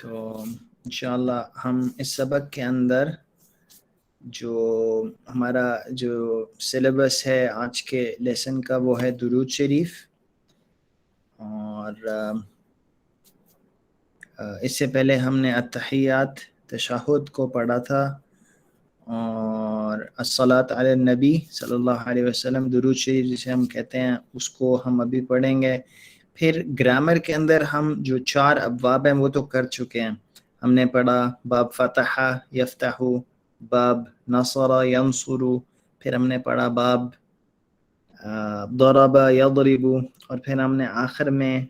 تو انشاءاللہ ہم اس سبق کے اندر جو ہمارا جو سلیبس ہے آج کے لیسن کا وہ ہے درود شریف، اور اس سے پہلے ہم نے التحیات تشہد کو پڑھا تھا، اور الصلاۃ علی النبی صلی اللہ علیہ وسلم درود شریف جسے ہم کہتے ہیں اس کو ہم ابھی پڑھیں گے۔ پھر گرامر کے اندر ہم جو 4 ابواب ہیں وہ تو کر چکے ہیں۔ ہم نے پڑھا باب فتح یفتح، باب نصر ینصر، پھر ہم نے پڑھا باب ضرب یضرب، اور پھر ہم نے آخر میں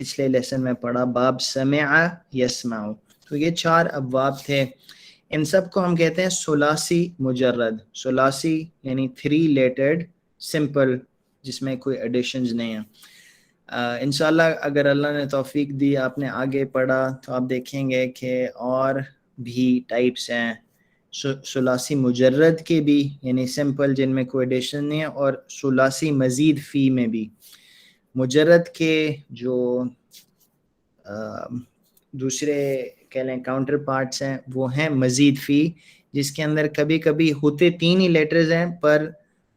پچھلے لیسن میں پڑھا باب سمع یسمع۔ تو یہ 4 ابواب تھے، ان سب کو ہم کہتے ہیں ثلاثی مجرد۔ ثلاثی یعنی 3 لیٹرڈ سمپل، جس میں کوئی ایڈیشنز نہیں ہیں۔ انشاءاللہ اگر اللہ نے توفیق دی آپ نے آگے پڑھا تو آپ دیکھیں گے کہ اور بھی ٹائپس ہیں ثلاثی مجرد کے بھی، یعنی سمپل جن میں کوئی ایڈیشن نہیں ہے، اور ثلاثی مزید فی میں بھی۔ مجرد کے جو دوسرے کہہ لیں کاؤنٹر پارٹس ہیں وہ ہیں مزید فی، جس کے اندر کبھی کبھی ہوتے 3 ہی لیٹرز ہیں پر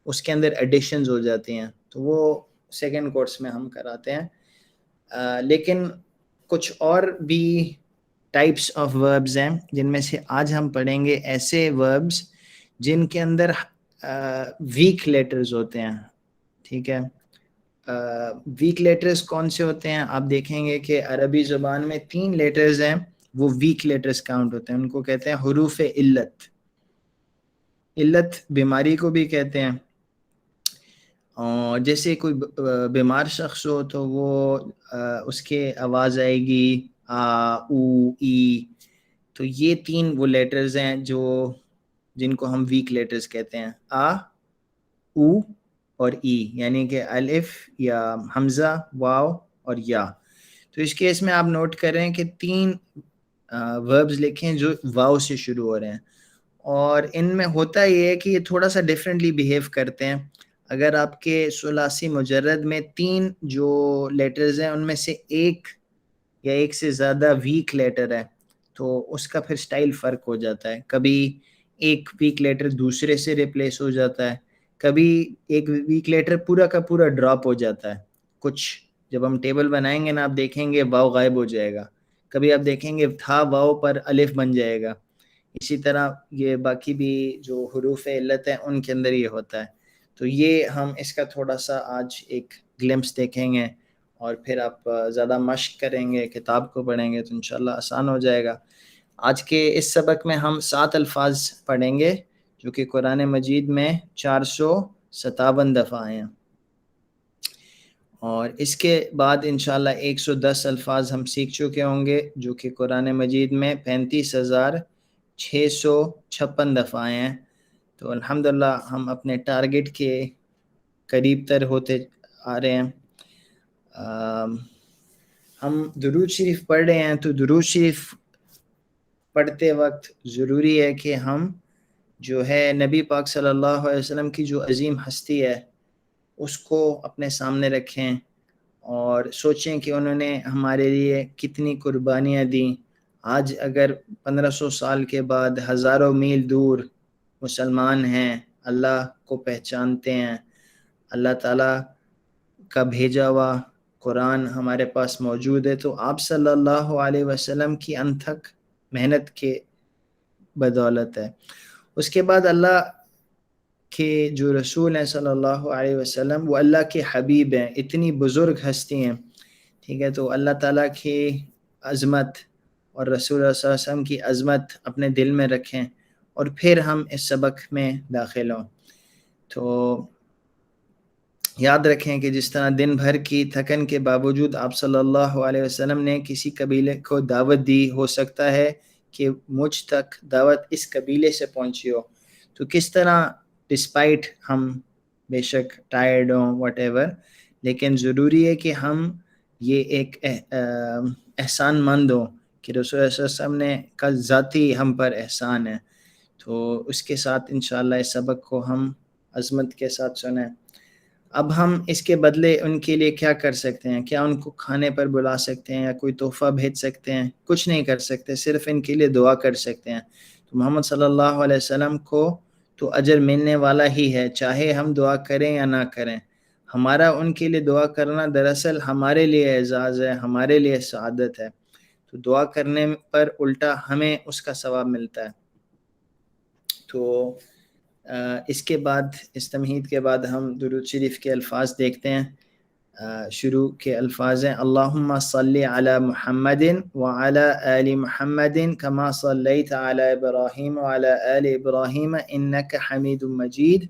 اس کے اندر ایڈیشنز ہو جاتی ہیں، تو وہ سیکنڈ کورس میں ہم کراتے ہیں۔ لیکن کچھ اور بھی ٹائپس آف وربز ہیں جن میں سے آج ہم پڑھیں گے ایسے وربز جن کے اندر ویک لیٹرز ہوتے ہیں، ٹھیک ہے۔ ویک لیٹرز کون سے ہوتے ہیں؟ آپ دیکھیں گے کہ عربی زبان میں 3 لیٹرز ہیں وہ ویک لیٹرز کاؤنٹ ہوتے ہیں، ان کو کہتے ہیں حروف علت۔ علت بیماری کو بھی کہتے ہیں، اور جیسے کوئی بیمار شخص ہو تو وہ اس کے آواز آئے گی آ او ای، تو یہ 3 وہ لیٹرز ہیں جن کو ہم ویک لیٹرز کہتے ہیں، آ او اور ای، یعنی کہ الف یا حمزہ واو اور یا۔ تو اس کیس میں آپ نوٹ کریں کہ 3 وربز لکھیں جو واو سے شروع ہو رہے ہیں، اور ان میں ہوتا یہ ہے کہ یہ تھوڑا سا ڈیفرنٹلی بیہیو کرتے ہیں۔ اگر آپ کے ثلاثی مجرد میں 3 جو لیٹرز ہیں ان میں سے ایک یا ایک سے زیادہ ویک لیٹر ہے تو اس کا پھر سٹائل فرق ہو جاتا ہے، کبھی ایک ویک لیٹر دوسرے سے ریپلیس ہو جاتا ہے، کبھی ایک ویک لیٹر پورا کا پورا ڈراپ ہو جاتا ہے۔ کچھ جب ہم ٹیبل بنائیں گے نا آپ دیکھیں گے واو غائب ہو جائے گا، کبھی آپ دیکھیں گے تھا واو پر الف بن جائے گا، اسی طرح یہ باقی بھی جو حروف علت ہیں ان کے اندر یہ ہوتا ہے۔ تو یہ ہم اس کا تھوڑا سا آج ایک گلمپس دیکھیں گے، اور پھر آپ زیادہ مشق کریں گے، کتاب کو پڑھیں گے تو انشاءاللہ آسان ہو جائے گا۔ آج کے اس سبق میں ہم 7 الفاظ پڑھیں گے جو کہ قرآن مجید میں 457 دفعہ آئے ہیں، اور اس کے بعد انشاءاللہ 110 الفاظ ہم سیکھ چکے ہوں گے جو کہ قرآن مجید میں 35,656 دفعہ آئے ہیں۔ تو الحمدللہ ہم اپنے ٹارگٹ کے قریب تر ہوتے آ رہے ہیں۔ ہم درود شریف پڑھ رہے ہیں تو درود شریف پڑھتے وقت ضروری ہے کہ ہم جو ہے نبی پاک صلی اللہ علیہ وسلم کی جو عظیم ہستی ہے اس کو اپنے سامنے رکھیں، اور سوچیں کہ انہوں نے ہمارے لیے کتنی قربانیاں دیں۔ آج اگر 1500 سال کے بعد ہزاروں میل دور مسلمان ہیں، اللہ کو پہچانتے ہیں، اللہ تعالیٰ کا بھیجا ہوا قرآن ہمارے پاس موجود ہے، تو آپ صلی اللہ علیہ وسلم کی انتھک محنت کے بدولت ہے۔ اس کے بعد اللہ کے جو رسول ہیں صلی اللہ علیہ وسلم وہ اللہ کے حبیب ہیں، اتنی بزرگ ہستی ہیں، ٹھیک ہے۔ تو اللہ تعالیٰ کی عظمت اور رسول اللہ صلی اللہ علیہ وسلم کی عظمت اپنے دل میں رکھیں، اور پھر ہم اس سبق میں داخل ہوں۔ تو یاد رکھیں کہ جس طرح دن بھر کی تھکن کے باوجود آپ صلی اللہ علیہ وسلم نے کسی قبیلے کو دعوت دی، ہو سکتا ہے کہ مجھ تک دعوت اس قبیلے سے پہنچی ہو، تو کس طرح ڈسپائٹ ہم بے شک ٹائرڈ ہوں واٹ ایور، لیکن ضروری ہے کہ ہم یہ ایک احسان مند ہوں کہ رسول اللہ صلی اللہ علیہ وسلم نے کا ذاتی ہم پر احسان ہے۔ تو اس کے ساتھ انشاءاللہ اس سبق کو ہم عظمت کے ساتھ سنیں۔ اب ہم اس کے بدلے ان کے لیے کیا کر سکتے ہیں؟ کیا ان کو کھانے پر بلا سکتے ہیں یا کوئی تحفہ بھیج سکتے ہیں؟ کچھ نہیں کر سکتے، صرف ان کے لیے دعا کر سکتے ہیں۔ تو محمد صلی اللہ علیہ وسلم کو تو اجر ملنے والا ہی ہے، چاہے ہم دعا کریں یا نہ کریں۔ ہمارا ان کے لیے دعا کرنا دراصل ہمارے لیے اعزاز ہے، ہمارے لیے سعادت ہے، تو دعا کرنے پر الٹا ہمیں اس کا ثواب ملتا ہے۔ تو اس کے بعد، اس تمہید کے بعد ہم درود شریف کے الفاظ دیکھتے ہیں۔ شروع کے الفاظ ہیں: اللہم صلی علی محمد وعلی آل محمد کما صلیت علی ابراہیم وعلی آل ابراہیم انک حمید مجید،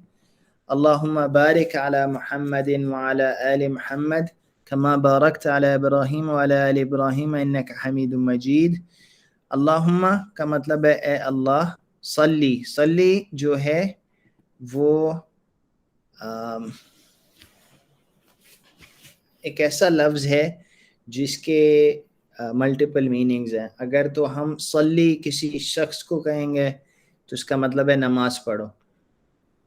اللہم بارک علی محمد وعلی آل محمد کما بارکت علی ابراہیم وعلی آل ابراہیم انک حمید مجید۔ اللہم کا مطلب ہے اے اللہ، صلی، صلی جو ہے وہ ایک ایسا لفظ ہے جس کے ملٹیپل میننگز ہیں۔ اگر تو ہم صلی کسی شخص کو کہیں گے تو اس کا مطلب ہے نماز پڑھو،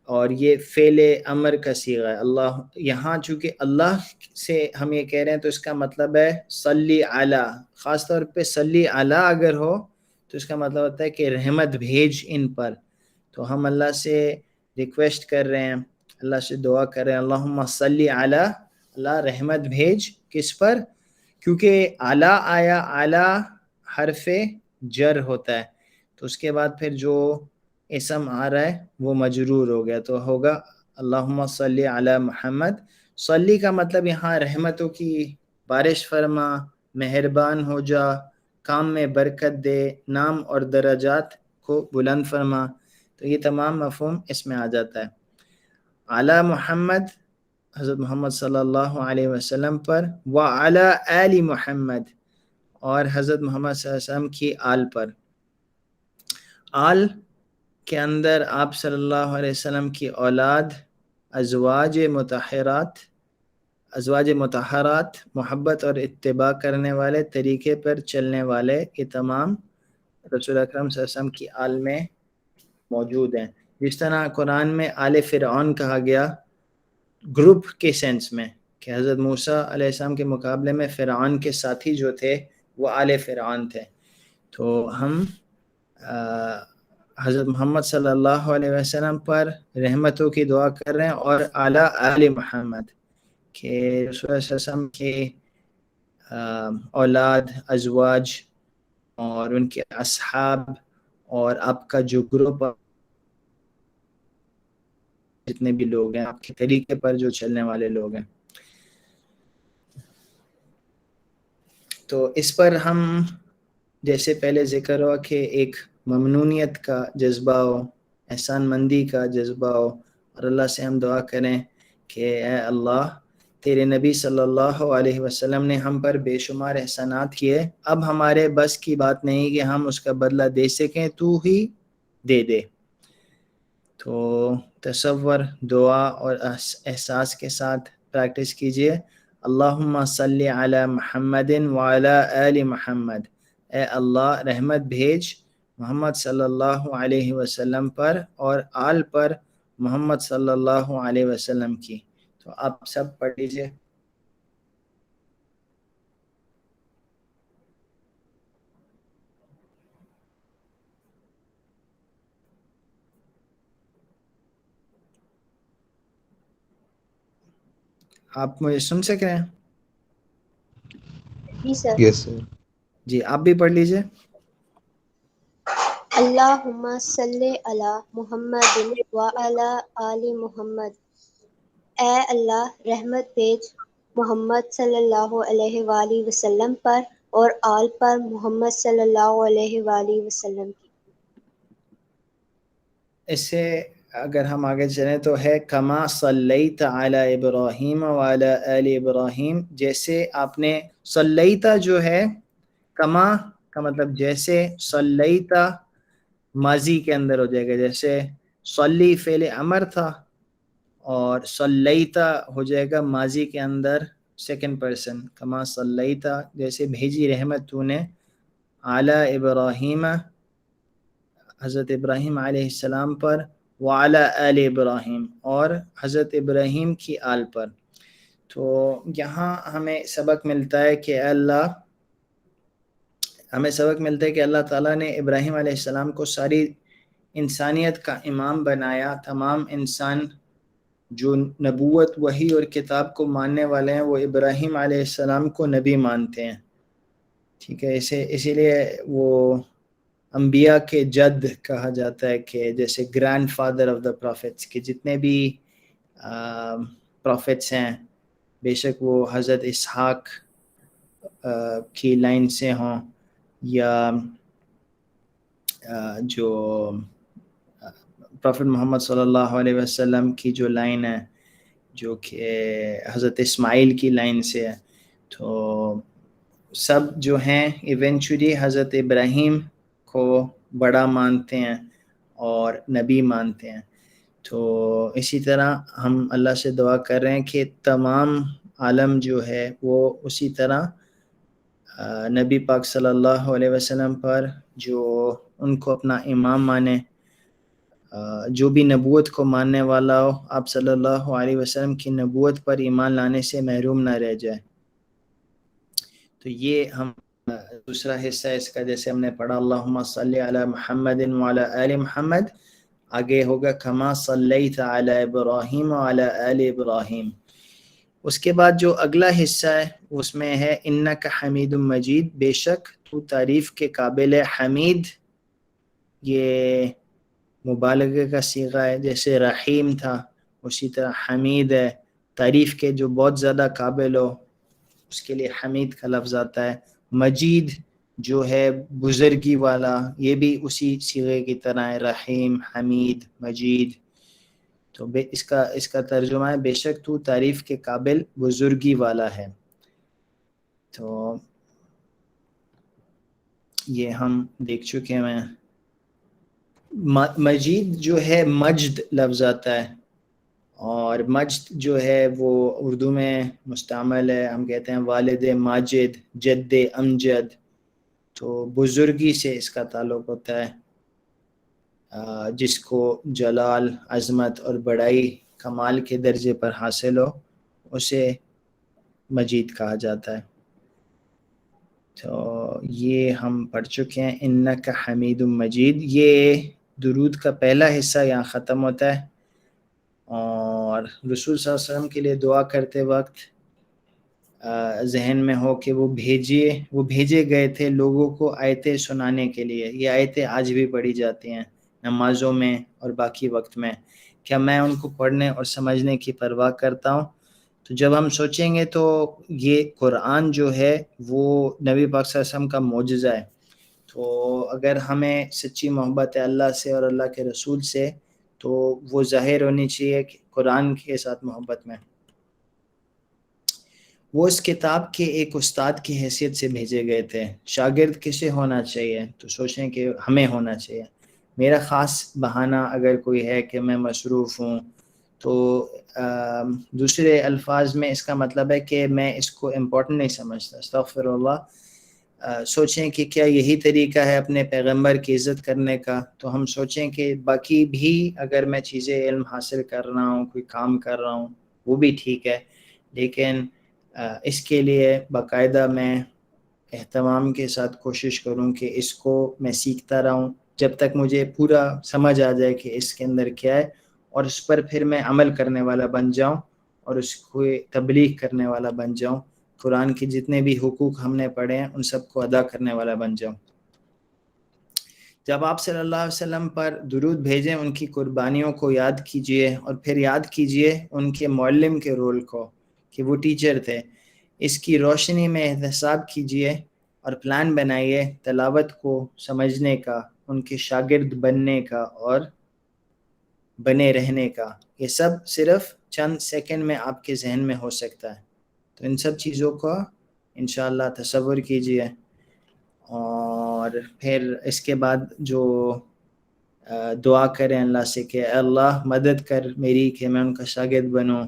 اور یہ فعل امر کا صیغہ ہے۔ اللہ، یہاں چونکہ اللہ سے ہم یہ کہہ رہے ہیں تو اس کا مطلب ہے صلی علی، خاص طور پہ صلی علی اگر ہو تو اس کا مطلب ہوتا ہے کہ رحمت بھیج ان پر۔ تو ہم اللہ سے ریکویسٹ کر رہے ہیں، اللہ سے دعا کر رہے ہیں اللہم صلی علی، اللہ رحمت بھیج کس پر؟ کیونکہ اعلی آیا، اعلی حرف جر ہوتا ہے، تو اس کے بعد پھر جو اسم آ رہا ہے وہ مجرور ہو گیا، تو ہوگا اللہم صلی علی محمد۔ صلی کا مطلب یہاں رحمتوں کی بارش فرما، مہربان ہو جا، کام میں برکت دے، نام اور درجات کو بلند فرما، تو یہ تمام مفہوم اس میں آ جاتا ہے۔ علی محمد، حضرت محمد صلی اللہ علیہ وسلم پر، وعلی آل محمد، اور حضرت محمد صلی اللہ علیہ وسلم کی آل پر۔ آل کے اندر آپ صلی اللہ علیہ وسلم کی اولاد، ازواج مطہرات، ازواج مطہرات، محبت اور اتباع کرنے والے، طریقے پر چلنے والے، یہ تمام رسول اکرم صلی اللہ علیہ وسلم کی آل میں موجود ہیں۔ جس طرح قرآن میں آل فرعون کہا گیا گروپ کے سینس میں، کہ حضرت موسیٰ علیہ السلام کے مقابلے میں فرعون کے ساتھی جو تھے وہ آل فرعون تھے، تو ہم حضرت محمد صلی اللہ علیہ وسلم پر رحمتوں کی دعا کر رہے ہیں، اور اعلی آل محمد، کہ رسول اللہ صلی اللہ علیہ وسلم کے اولاد، ازواج اور ان کے اصحاب، اور آپ کا جو گروپ، جتنے بھی لوگ ہیں، آپ کے طریقے پر جو چلنے والے لوگ ہیں۔ تو اس پر ہم جیسے پہلے ذکر ہوا کہ ایک ممنونیت کا جذبہ ہو، احسان مندی کا جذبہ ہو، اور اللہ سے ہم دعا کریں کہ اے اللہ، تیرے نبی صلی اللہ علیہ وسلم نے ہم پر بے شمار احسانات کیے، اب ہمارے بس کی بات نہیں کہ ہم اس کا بدلہ دے سکیں، تو ہی دے دے۔ تو تصور، دعا اور احساس کے ساتھ پریکٹس کیجئے۔ اللہم صلی علی محمد وعلی آل محمد، اے اللہ رحمت بھیج محمد صلی اللہ علیہ وسلم پر اور آل پر محمد صلی اللہ علیہ وسلم کی۔ تو آپ سب پڑھ لیجئے۔ آپ مجھے سن سک رہے ہیں؟ جی سر۔ یس سر۔ جی آپ بھی پڑھ لیجئے۔ اللہم صلی علی محمد وعلی آل محمد، اے اللہ رحمت بھیج محمد صلی اللہ علیہ وآلہ وسلم پر اور آل پر محمد صلی اللہ علیہ وآلہ وسلم کی۔ اس سے اگر ہم آگے چلیں تو ہے کما صلیت علی ابراہیم وعلی آل ابراہیم، جیسے آپ نے، صلیتا جو ہے کما کا مطلب جیسے، صلیتا ماضی کے اندر ہو جائے گا، جیسے صلی فعل امر تھا اور صلیتا ہو جائے گا ماضی کے اندر سیکنڈ پرسن، کما صلیتا جیسے بھیجی رحمت تو نے علی ابراہیم حضرت ابراہیم علیہ السلام پر، وعلی آل ابراہیم، اور حضرت ابراہیم کی آل پر۔ تو یہاں ہمیں سبق ملتا ہے کہ اللہ تعالیٰ نے ابراہیم علیہ السلام کو ساری انسانیت کا امام بنایا۔ تمام انسان جو نبوت، وحی اور کتاب کو ماننے والے ہیں وہ ابراہیم علیہ السلام کو نبی مانتے ہیں، ٹھیک ہے۔ اسی لیے وہ انبیاء کے جد کہا جاتا ہے، کہ جیسے grand father of the prophets, کہ جتنے بھی پروفیٹس ہیں بے شک وہ حضرت اسحاق کی لائن سے ہوں، یا جو پروفٹ محمد صلی اللہ علیہ وسلم کی جو لائن ہے جو کہ حضرت اسماعیل کی لائن سے ہے، تو سب جو ہیں ایونچولی حضرت ابراہیم کو بڑا مانتے ہیں اور نبی مانتے ہیں۔ تو اسی طرح ہم اللہ سے دعا کر رہے ہیں کہ تمام عالم جو ہے وہ اسی طرح نبی پاک صلی اللہ علیہ وسلم پر، جو ان کو اپنا امام مانے، جو بھی نبوت کو ماننے والا ہو، آپ صلی اللہ علیہ وسلم کی نبوت پر ایمان لانے سے محروم نہ رہ جائے۔ تو یہ ہم دوسرا حصہ اس کا، جیسے ہم نے پڑھا اللہم صلی علی محمد وعلی آل محمد، آگے ہوگا کما صلیت علی ابراہیم وعلی آل ابراہیم۔ اس کے بعد جو اگلا حصہ ہے اس میں ہے انک حمید مجید، بے شک تو تعریف کے قابل ہے۔ حمید یہ مبالغے کا صیغہ ہے، جیسے رحیم تھا اسی طرح حمید ہے، تعریف کے جو بہت زیادہ قابل ہو اس کے لیے حمید کا لفظ آتا ہے۔ مجید جو ہے بزرگی والا، یہ بھی اسی صیغے کی طرح ہے، رحیم، حمید، مجید۔ تو اس کا ترجمہ ہے بے شک تو تعریف کے قابل بزرگی والا ہے۔ تو یہ ہم دیکھ چکے ہیں۔ مجید جو ہے مجد لفظ آتا ہے، اور مجد جو ہے وہ اردو میں مستعمل ہے، ہم کہتے ہیں والد ماجد، جد امجد، تو بزرگی سے اس کا تعلق ہوتا ہے، جس کو جلال، عظمت اور بڑائی کمال کے درجے پر حاصل ہو اسے مجید کہا جاتا ہے۔ تو یہ ہم پڑھ چکے ہیں انک حمید مجید۔ یہ درود کا پہلا حصہ یہاں ختم ہوتا ہے، اور رسول صلی اللہ علیہ وسلم کے لیے دعا کرتے وقت ذہن میں ہو کہ وہ بھیجے گئے تھے لوگوں کو آیتیں سنانے کے لیے۔ یہ آیتیں آج بھی پڑھی جاتی ہیں نمازوں میں اور باقی وقت میں۔ کیا میں ان کو پڑھنے اور سمجھنے کی پرواہ کرتا ہوں؟ تو جب ہم سوچیں گے تو یہ قرآن جو ہے وہ نبی پاک صلی اللہ علیہ وسلم کا معجزہ ہے۔ تو اگر ہمیں سچی محبت ہے اللہ سے اور اللہ کے رسول سے، تو وہ ظاہر ہونی چاہیے کہ قرآن کے ساتھ محبت میں۔ وہ اس کتاب کے ایک استاد کی حیثیت سے بھیجے گئے تھے۔ شاگرد کسے ہونا چاہیے؟ تو سوچیں کہ ہمیں ہونا چاہیے۔ میرا خاص بہانہ اگر کوئی ہے کہ میں مصروف ہوں، تو دوسرے الفاظ میں اس کا مطلب ہے کہ میں اس کو امپورٹنٹ نہیں سمجھتا، استغفر اللہ۔ سوچیں کہ کیا یہی طریقہ ہے اپنے پیغمبر کی عزت کرنے کا؟ تو ہم سوچیں کہ باقی بھی اگر میں چیزیں علم حاصل کر رہا ہوں، کوئی کام کر رہا ہوں، وہ بھی ٹھیک ہے، لیکن اس کے لیے باقاعدہ میں اہتمام کے ساتھ کوشش کروں کہ اس کو میں سیکھتا رہوں جب تک مجھے پورا سمجھ آ جائے کہ اس کے اندر کیا ہے، اور اس پر پھر میں عمل کرنے والا بن جاؤں اور اس کو تبلیغ کرنے والا بن جاؤں، قرآن کے جتنے بھی حقوق ہم نے پڑھے ہیں ان سب کو ادا کرنے والا بن جاؤں۔ جب آپ صلی اللہ علیہ وسلم پر درود بھیجیں ان کی قربانیوں کو یاد کیجئے، اور پھر یاد کیجئے ان کے معلم کے رول کو کہ وہ ٹیچر تھے۔ اس کی روشنی میں احتساب کیجئے اور پلان بنائیے تلاوت کو سمجھنے کا، ان کے شاگرد بننے کا اور بنے رہنے کا۔ یہ سب صرف چند سیکنڈ میں آپ کے ذہن میں ہو سکتا ہے، تو ان سب چیزوں کا انشاءاللہ تصور کیجئے، اور پھر اس کے بعد جو دعا کریں اللہ سے کہ اے اللہ مدد کر میری کہ میں ان کا شاگرد بنوں۔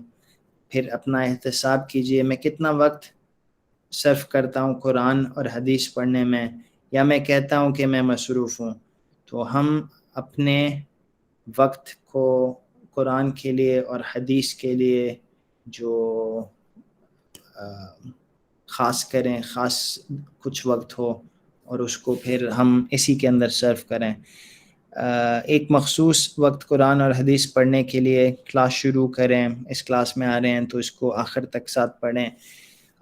پھر اپنا احتساب کیجئے میں کتنا وقت صرف کرتا ہوں قرآن اور حدیث پڑھنے میں، یا میں کہتا ہوں کہ میں مصروف ہوں۔ تو ہم اپنے وقت کو قرآن کے لیے اور حدیث کے لیے جو خاص کریں، خاص کچھ وقت ہو اور اس کو پھر ہم اسی کے اندر صرف کریں. ایک مخصوص وقت قرآن اور حدیث پڑھنے کے لیے کلاس شروع کریں. اس کلاس میں آ رہے ہیں تو اس کو آخر تک ساتھ پڑھیں،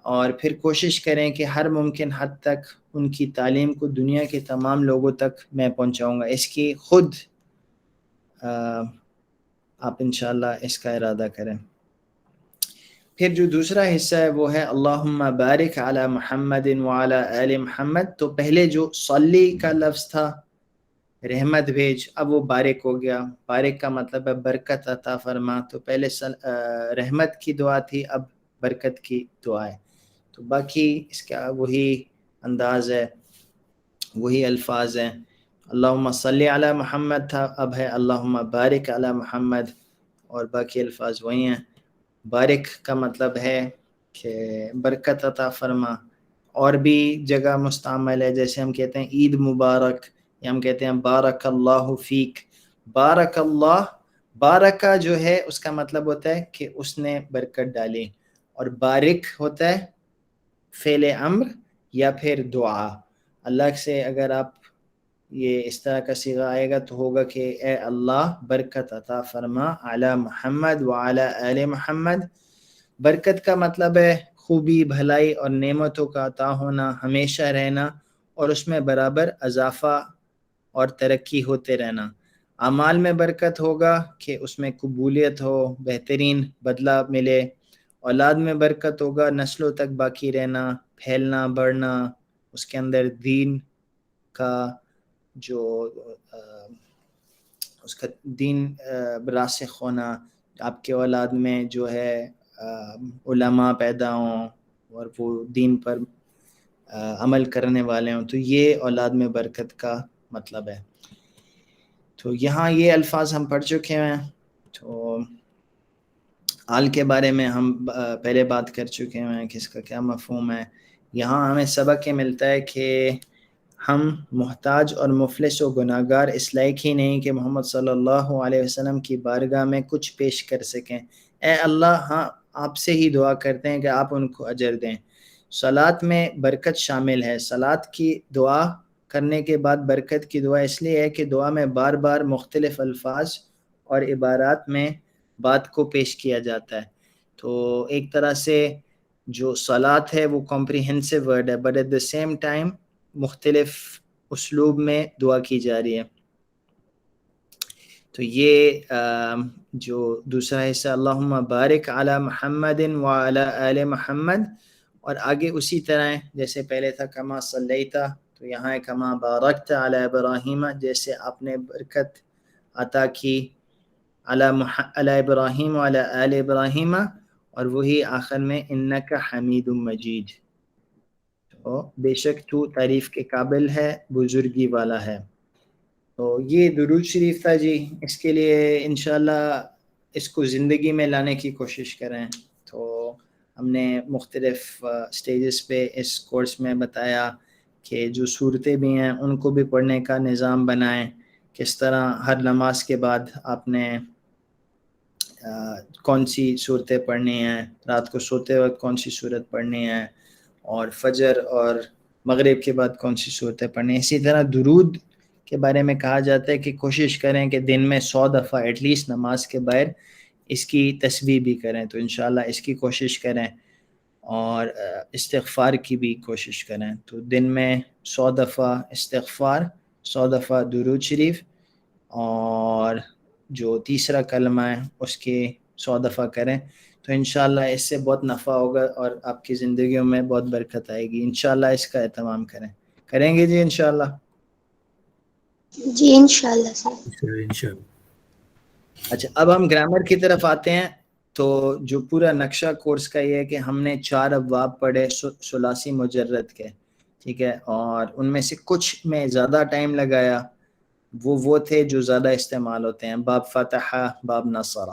اور پھر کوشش کریں کہ ہر ممکن حد تک ان کی تعلیم کو دنیا کے تمام لوگوں تک میں پہنچاؤں گا. اس کی خود آپ انشاءاللہ اس کا ارادہ کریں. پھر جو دوسرا حصہ ہے وہ ہے اللہم بارک علی محمد وعلی آل محمد. تو پہلے جو صلی کا لفظ تھا، رحمت بھیج، اب وہ بارک ہو گیا. بارک کا مطلب ہے برکت عطا فرما. تو پہلے رحمت کی دعا تھی، اب برکت کی دعا ہے. تو باقی اس کا وہی انداز ہے، وہی الفاظ ہیں. اللہم صلی علی محمد تھا، اب ہے اللہم بارک علی محمد، اور باقی الفاظ وہی ہیں. بارک کا مطلب ہے کہ برکت عطا فرما. اور بھی جگہ مستعمل ہے، جیسے ہم کہتے ہیں عید مبارک، یا ہم کہتے ہیں بارک اللہ فیک. بارک اللہ، بارکہ جو ہے اس کا مطلب ہوتا ہے کہ اس نے برکت ڈالی، اور بارک ہوتا ہے فعل امر یا پھر دعا. اللہ سے اگر آپ یہ اس طرح کا صیغہ آئے گا تو ہوگا کہ اے اللہ برکت عطا فرما علی محمد وعلی آل محمد. برکت کا مطلب ہے خوبی، بھلائی اور نعمتوں کا عطا ہونا، ہمیشہ رہنا، اور اس میں برابر اضافہ اور ترقی ہوتے رہنا. اعمال میں برکت ہوگا کہ اس میں قبولیت ہو، بہترین بدلہ ملے. اولاد میں برکت ہوگا، نسلوں تک باقی رہنا، پھیلنا، بڑھنا، اس کے اندر دین کا جو اس کا دین راسخ ہونا، آپ کے اولاد میں جو ہے علماء پیدا ہوں اور وہ دین پر عمل کرنے والے ہوں. تو یہ اولاد میں برکت کا مطلب ہے. تو یہاں یہ الفاظ ہم پڑھ چکے ہیں. تو آل کے بارے میں ہم پہلے بات کر چکے ہیں کہ اس کا کیا مفہوم ہے. یہاں ہمیں سبق یہ ملتا ہے کہ ہم محتاج اور مفلس و گناہگار اس لائق ہی نہیں کہ محمد صلی اللہ علیہ وسلم کی بارگاہ میں کچھ پیش کر سکیں. اے اللہ، ہاں آپ سے ہی دعا کرتے ہیں کہ آپ ان کو اجر دیں. صلاۃ میں برکت شامل ہے. صلاۃ کی دعا کرنے کے بعد برکت کی دعا اس لیے ہے کہ دعا میں بار بار مختلف الفاظ اور عبارات میں بات کو پیش کیا جاتا ہے. تو ایک طرح سے جو صلاۃ ہے وہ کمپریہنسو ورڈ ہے، but at the same time مختلف اسلوب میں دعا کی جا رہی ہے. تو یہ جو دوسرا حصہ اللہم بارک علی محمد وعلی آل محمد، اور آگے اسی طرح ہے جیسے پہلے تھا کما صلیتا، تو یہاں ہے کما بارکت علی ابراہیم، جیسے آپ نے برکت عطا کی علی ابراہیم وعلی آل ابراہیم، اور وہی آخر میں انک حمید مجید، تو بے شک تو تعریف کے قابل ہے، بزرگی والا ہے. تو یہ درود شریف تھا جی. اس کے لیے انشاءاللہ اس کو زندگی میں لانے کی کوشش کریں. تو ہم نے مختلف سٹیجز پہ اس کورس میں بتایا کہ جو صورتیں بھی ہیں ان کو بھی پڑھنے کا نظام بنائیں. کس طرح ہر نماز کے بعد آپ نے کون سی صورتیں پڑھنی ہیں، رات کو سوتے وقت کون سی صورت پڑھنی ہے، اور فجر اور مغرب کے بعد کون سی صورتیں پڑھنی ہیں. اسی طرح درود کے بارے میں کہا جاتا ہے کہ کوشش کریں کہ دن میں 100 دفعہ ایٹ لیسٹ نماز کے باہر اس کی تسبیح بھی کریں. تو انشاءاللہ اس کی کوشش کریں، اور استغفار کی بھی کوشش کریں. تو دن میں 100 دفعہ استغفار، 100 دفعہ درود شریف، اور جو تیسرا کلمہ ہے اس کے 100 دفعہ کریں. تو انشاءاللہ اس سے بہت نفع ہوگا اور آپ کی زندگیوں میں بہت برکت آئے گی. انشاءاللہ اس کا اہتمام کریں گے جی انشاءاللہ. جی انشاءاللہ سر. انشاءاللہ. اچھا، اب ہم گرامر کی طرف آتے ہیں. تو جو پورا نقشہ کورس کا یہ ہے کہ ہم نے 4 ابواب پڑھے ثلاثی مجرد کے، ٹھیک ہے، اور ان میں سے کچھ میں زیادہ ٹائم لگایا، وہ تھے جو زیادہ استعمال ہوتے ہیں، باب فتح، باب نصر.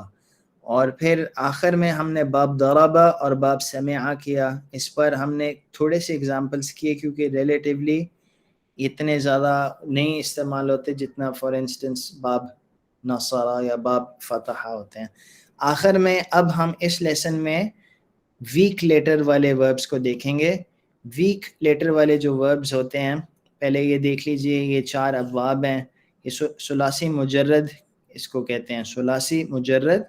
اور پھر آخر میں ہم نے باب ضربہ اور باب سمع کیا. اس پر ہم نے تھوڑے سے اگزامپلس کیے کیونکہ ریلیٹیولی اتنے زیادہ نہیں استعمال ہوتے جتنا فار انسٹنس باب نصرہ یا باب فتح ہوتے ہیں. آخر میں اب ہم اس لیسن میں ویک لیٹر والے وربس کو دیکھیں گے. ویک لیٹر والے جو وربس ہوتے ہیں پہلے یہ دیکھ لیجئے, یہ 4 ابواب ہیں. یہ ثلاثی مجرد اس کو کہتے ہیں, ثلاثی مجرد.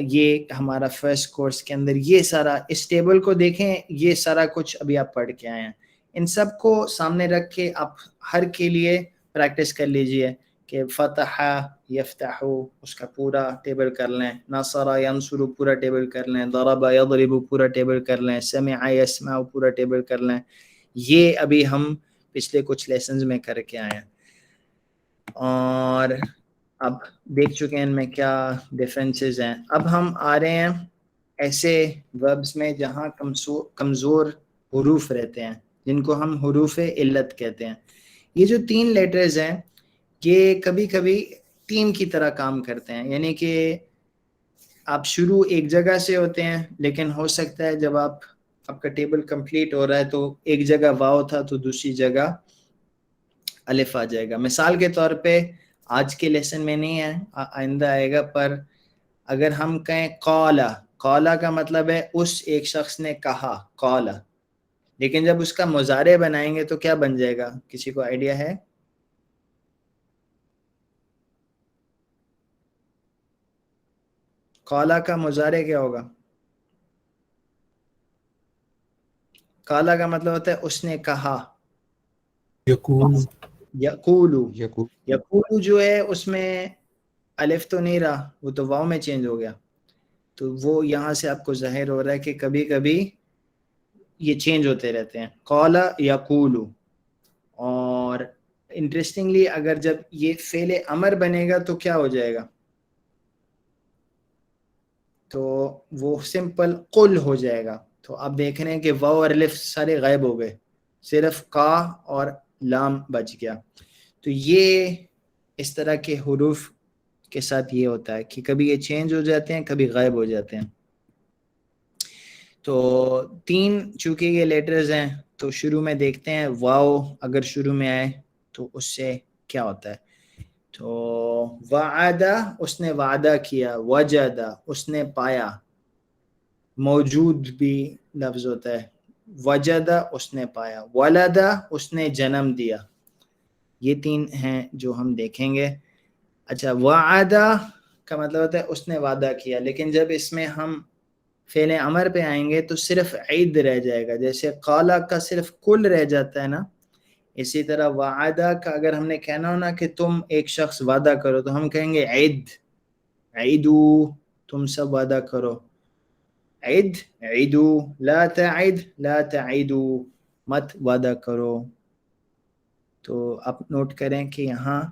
یہ ہمارا فرسٹ کورس کے اندر یہ سارا, اس ٹیبل کو دیکھیں, یہ سارا کچھ ابھی آپ پڑھ کے آئے ہیں. ان سب کو سامنے رکھ کے آپ ہر کے لیے پریکٹس کر لیجئے کہ فتح یفتح اس کا پورا ٹیبل کر لیں, نصر ینصر پورا ٹیبل کر لیں, ضرب یضرب پورا ٹیبل کر لیں, سمع یسمع پورا ٹیبل کر لیں. یہ ابھی ہم پچھلے کچھ لیسنز میں کر کے آئے ہیں, اور اب دیکھ چکے ہیں ان میں کیا ڈیفرنسز ہیں. اب ہم آ رہے ہیں ایسے وربس میں جہاں کمزور حروف رہتے ہیں, جن کو ہم حروف علت کہتے ہیں. یہ جو 3 لیٹرز ہیں یہ کبھی کبھی ٹیم کی طرح کام کرتے ہیں, یعنی کہ آپ شروع ایک جگہ سے ہوتے ہیں, لیکن ہو سکتا ہے جب آپ کا ٹیبل کمپلیٹ ہو رہا ہے تو ایک جگہ واو تھا تو دوسری جگہ الف آ جائے گا. مثال کے طور پہ آج کے لیسن میں نہیں ہے, آئندہ آئے گا, پر اگر ہم کہیں قالا, قالا کا مطلب ہے اس ایک شخص نے کہا, قالا, لیکن جب اس کا مضارع بنائیں گے تو کیا بن جائے گا؟ کسی کو آئیڈیا ہے؟ قالا کا مضارع کیا ہوگا؟ قالا کا مطلب ہوتا ہے اس نے کہا. یقول یقولو, یقولو جو ہے اس میں الف تو نہیں رہا, وہ تو واو میں چینج ہو گیا, تو وہ یہاں سے آپ کو ظاہر ہو رہا ہے کہ کبھی کبھی یہ چینج ہوتے رہتے ہیں, قالا یقولو. اور انٹرسٹنگلی اگر جب یہ فعل امر بنے گا تو کیا ہو جائے گا؟ تو وہ سمپل قل ہو جائے گا. تو آپ دیکھ رہے ہیں کہ واو اور الف سارے غائب ہو گئے, صرف قا اور لام بچ گیا. تو یہ اس طرح کے حروف کے ساتھ یہ ہوتا ہے کہ کبھی یہ چینج ہو جاتے ہیں, کبھی غائب ہو جاتے ہیں. تو 3 چونکہ یہ لیٹرز ہیں تو شروع میں دیکھتے ہیں واو اگر شروع میں آئے تو اس سے کیا ہوتا ہے. تو وعدہ اس نے وعدہ کیا, وجدہ اس نے پایا, موجود بھی لفظ ہوتا ہے, وجدہ اس نے پایا, ولدہ اس نے جنم دیا. یہ 3 ہیں جو ہم دیکھیں گے. اچھا, وعدہ کا مطلب ہوتا ہے اس نے وعدہ کیا, لیکن جب اس میں ہم فعل امر پہ آئیں گے تو صرف عید رہ جائے گا, جیسے قالا کا صرف کل رہ جاتا ہے نا, اسی طرح وعدہ کا اگر ہم نے کہنا ہونا کہ تم ایک شخص وعدہ کرو تو ہم کہیں گے عید, عیدو تم سب وعدہ کرو, عید عیدو, لا تعد لا تعیدو مت وعدہ کرو. تو آپ نوٹ کریں کہ یہاں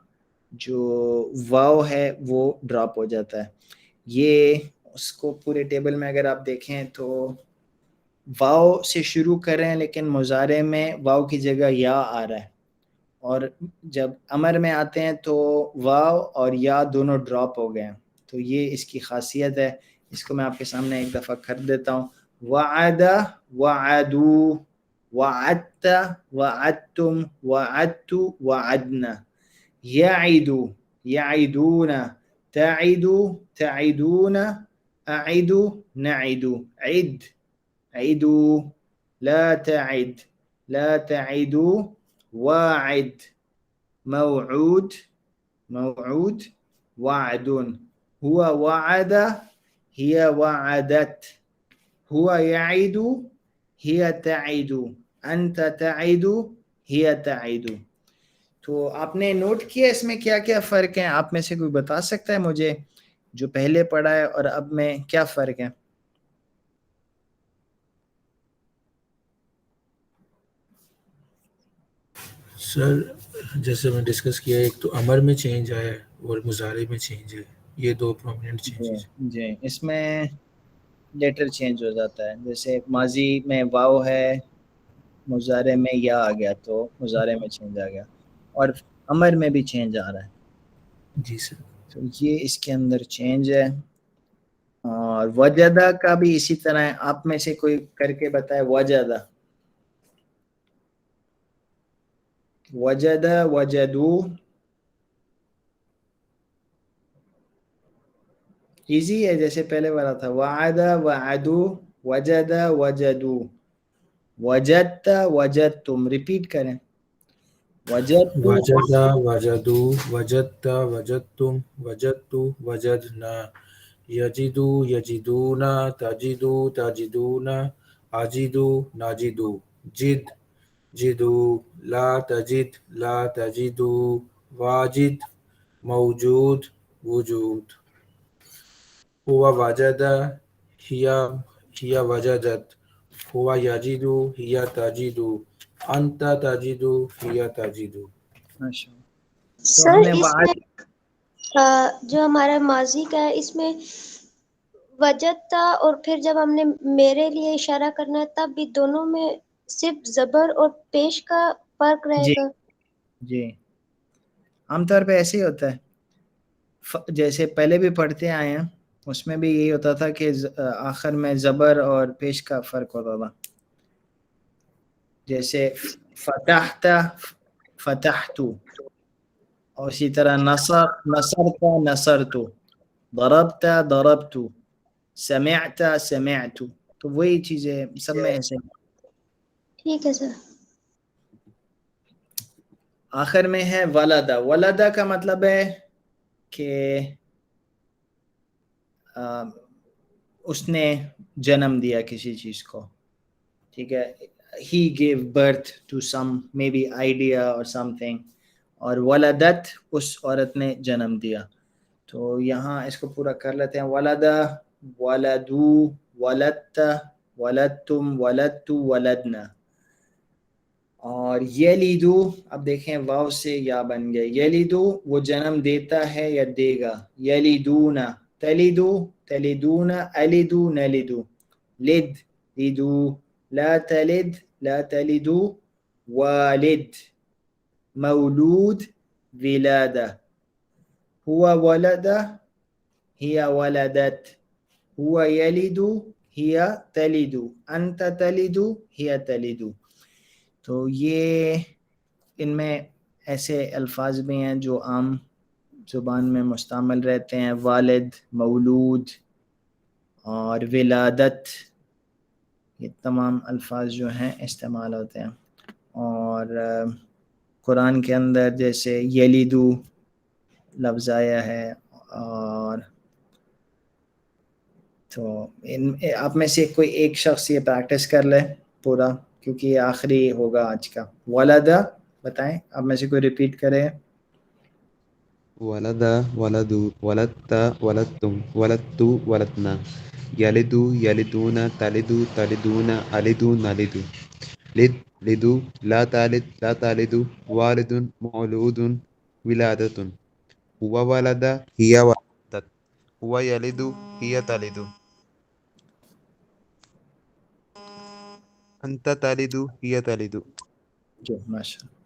جو واو ہے وہ ڈراپ ہو جاتا ہے. یہ اس کو پورے ٹیبل میں اگر آپ دیکھیں تو واو سے شروع کریں لیکن مضارع میں واو کی جگہ یا آ رہا ہے, اور جب امر میں آتے ہیں تو واو اور یا دونوں ڈراپ ہو گئے ہیں. تو یہ اس کی خاصیت ہے. اس کو میں آپ کے سامنے ایک دفعہ کر دیتا ہوں. وعدہ وعدو, وعدت وعدتم, وعدت وعدنا, یعد یعدون, تعد تعدون, اعد نعد, عد عدوا, لا تعد لا تعدوا, واعد, موعود موعود, وعد, هو وعد هي وعدت, هو يعد هي تعد, أنت تعد هي تعد. تو آپ نے نوٹ کیا اس میں کیا کیا فرق ہیں؟ آپ میں سے کوئی بتا سکتا ہے مجھے جو پہلے پڑھا ہے اور اب میں کیا فرق ہے؟ سر جیسے میں ڈسکس کیا, ایک تو امر میں چینج آیا ہے اور مضارع میں چینج ہے, یہ 2 پرومیننٹ چینجز. جی اس میں لیٹر چینج ہو جاتا ہے, جیسے ماضی میں واو ہے, مضارع میں یا آ گیا تو مضارع میں چینج آ گیا, اور امر میں بھی چینج آ رہا ہے. جی سر. تو یہ اس کے اندر چینج ہے. اور وجدہ کا بھی اسی طرح ہے. آپ میں سے کوئی کر کے بتائے وجدہ, وجدہ وجدو, ایزی ہے جیسے پہلے والا تھا. وعد وعدو وجد وجدو وجدت وجدتم. ریپیٹ کریں. وجدت وجدا وجدو وجدت وجدتم وجدتو وجدنا یجدو یجدونا تجدو تجدونا اجدو نجدو جد جدو لا تجد لا تجدو واجد موجود وجود. هو وجد هي وجدت هو يجد هي تجد انت تجد هي تجد. ماشاء اللہ. تو سر ہم نے اس وعد میں جو ہمارا ماضی کا ہے اس میں وجد تھا اور پھر جب ہم نے میرے لیے اشارہ کرنا ہے تب بھی دونوں میں صرف زبر اور پیش کا فرق رہے جی گا. جی عام طور پہ ایسے ہی ہوتا ہے. جیسے پہلے بھی پڑھتے آئے ہیں اس میں بھی یہی ہوتا تھا کہ آخر میں زبر اور پیش کا فرق ہوتا تھا. جیسے فتحت فتحتو اور اسی طرح نصرت نصرتو ضربت ضربتو سمعت سمعتو. تو وہی چیزیں سب میں ایسے. ٹھیک ہے سر. آخر میں ہے ولدا. ولدا کا مطلب ہے کہ اس نے جنم دیا کسی چیز کو. ٹھیک ہے. he gave birth to some maybe idea or something. اور ولدت اس عورت نے جنم دیا. تو یہاں اس کو پورا کر لیتے ہیں. ولدا ولدو ولدت ولدتم ولدتو ولدنا. اور یلیدو اب دیکھیں واو سے یا بن گئے. یلیدو وہ جنم دیتا ہے یا دے گا. یلیدونا تلیدو تلیدونا الیدو نلیدو. لد لیدو لا تلد لا تلدو والد مولود ولادة. هو ولد هي ولدت هو يلد هي تلد أنت تلد هي تلد. تو یہ ان میں ایسے الفاظ بھی ہیں جو عام زبان میں مستعمل رہتے ہیں. والد مولود اور ولادت یہ تمام الفاظ جو ہیں استعمال ہوتے ہیں. اور قرآن کے اندر جیسے یلیدو لفظ آیا ہے. اور تو آپ میں سے کوئی ایک شخص یہ پریکٹس کر لے پورا کیونکہ یہ آخری ہوگا آج کا. ولدا بتائیں آپ میں سے کوئی ریپیٹ کرے. ولدا ولدو ولدت ولدتم ولدتو ولدنا یلدو یلدونا تلدو تلدونا الدو نلدو لد لدو لا تلد لا تلدو والد مولود ولادة. هو ولد هي ولدت هو يلد هي تلد أنت تلد هي تلد. جو ماشاء اللہ.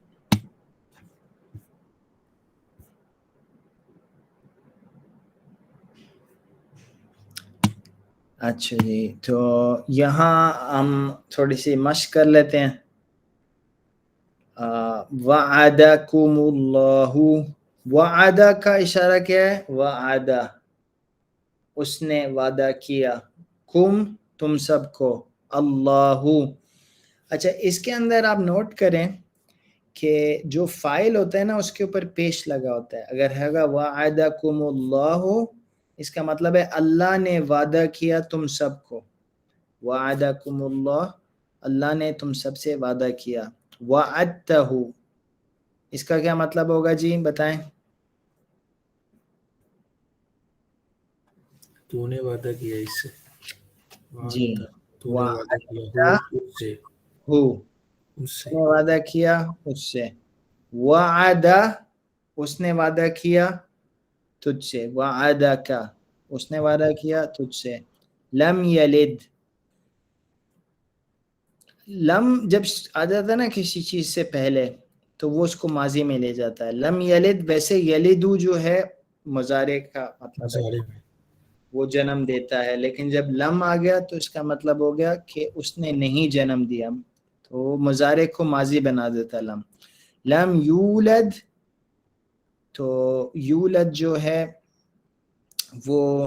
اچھا جی تو یہاں ہم تھوڑی سی مشق کر لیتے ہیں. وعدکم اللہ. وعدہ کا اشارہ کیا ہے؟ وعدہ اس نے وعدہ کیا. کم تم سب کو. اللہ. اچھا اس کے اندر آپ نوٹ کریں کہ جو فاعل ہوتا ہے نا اس کے اوپر پیش لگا ہوتا ہے. اگر ہے وعدکم اللہ اس کا مطلب ہے اللہ نے وعدہ کیا تم سب کو. وعدکم اللہ اللہ نے تم سب سے وعدہ کیا. وعدتہ اس کا کیا مطلب ہوگا جی بتائیں. تو نے وعدہ کیا اس سے. جی تو نے وعدہ کیا اس سے. اس سے نے وعدہ کیا اس سے. وعدہ اس نے وعدہ کیا تجھ سے. وعدک اس نے وعدہ کیا تجھ سے. لم یلد لم جب آ جاتا ہے نا کسی چیز سے پہلے تو وہ اس کو ماضی میں لے جاتا ہے. لم یلد ویسے یلدو جو ہے مضارع کا مطلب ہے وہ جنم دیتا ہے. لیکن جب لم آ گیا تو اس کا مطلب ہو گیا کہ اس نے نہیں جنم دیا تو مضارع کو ماضی بنا دیتا ہے. لم یولد تو یولد جو ہے وہ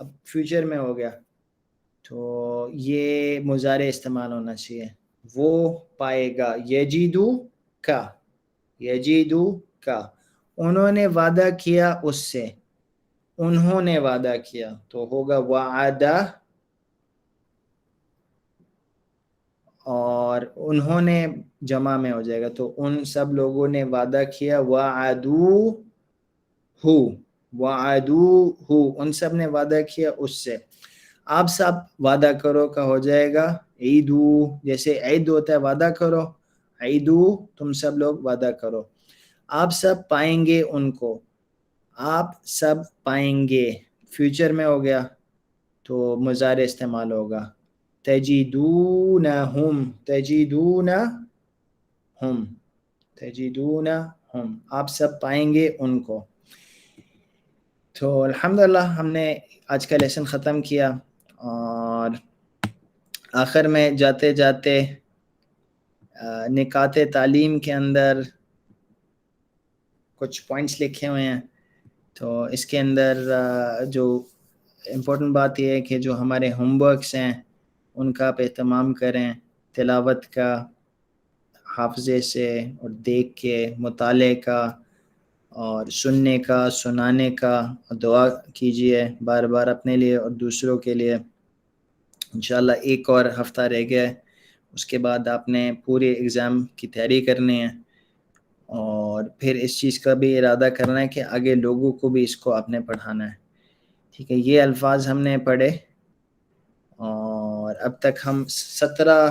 اب فیوچر میں ہو گیا تو یہ مضارع استعمال ہونا چاہیے. وہ پائے گا. یجیدو کا، یجیدو کا. انہوں نے وعدہ کیا اس سے، انہوں نے وعدہ کیا تو ہوگا وعدہ، اور انہوں نے جمع میں ہو جائے گا تو ان سب لوگوں نے وعدہ کیا. وعدو ہو، وعدو ہو، ان سب نے وعدہ کیا اس سے. آپ سب وعدہ کرو کا ہو جائے گا عیدو، جیسے عید ہوتا ہے وعدہ کرو، عیدو تم سب لوگ وعدہ کرو. آپ سب پائیں گے ان کو، آپ سب پائیں گے فیوچر میں ہو گیا تو مضارع استعمال ہوگا. تجدونہم، تجدونہم، تجدونہم، آپ سب پائیں گے ان کو. تو الحمدللہ ہم نے آج کا لیسن ختم کیا، اور آخر میں جاتے جاتے نکات تعلیم کے اندر کچھ پوائنٹس لکھے ہوئے ہیں. تو اس کے اندر جو امپورٹنٹ بات یہ ہے کہ جو ہمارے ہوم ورکس ہیں ان کا آپ اہتمام کریں، تلاوت کا، حافظے سے اور دیکھ کے، مطالعے کا اور سننے کا، سنانے کا، اور دعا کیجئے بار بار اپنے لیے اور دوسروں کے لیے. انشاءاللہ ایک اور ہفتہ رہ گیا ہے، اس کے بعد آپ نے پورے ایگزام کی تیاری کرنی ہے، اور پھر اس چیز کا بھی ارادہ کرنا ہے کہ آگے لوگوں کو بھی اس کو آپ نے پڑھانا ہے. ٹھیک ہے، یہ الفاظ ہم نے پڑھے، اور اب تک ہم 17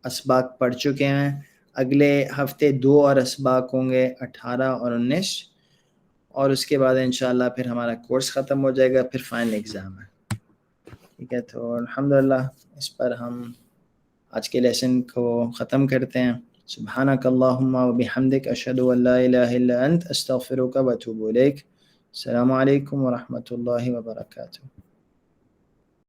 اسباق پڑھ چکے ہیں. اگلے ہفتے 2 اور اسباق ہوں گے، 18 اور 19، اور اس کے بعد انشاءاللہ پھر ہمارا کورس ختم ہو جائے گا، پھر فائنل ایگزام ہے. ٹھیک ہے، تو الحمدللہ اس پر ہم آج کے لیسن کو ختم کرتے ہیں. سبحانک اللہم و بحمدک، اشہد ان لا الہ الا انت، استغفرک و اتوب الیک. السلام علیکم ورحمۃ اللہ وبرکاتہ.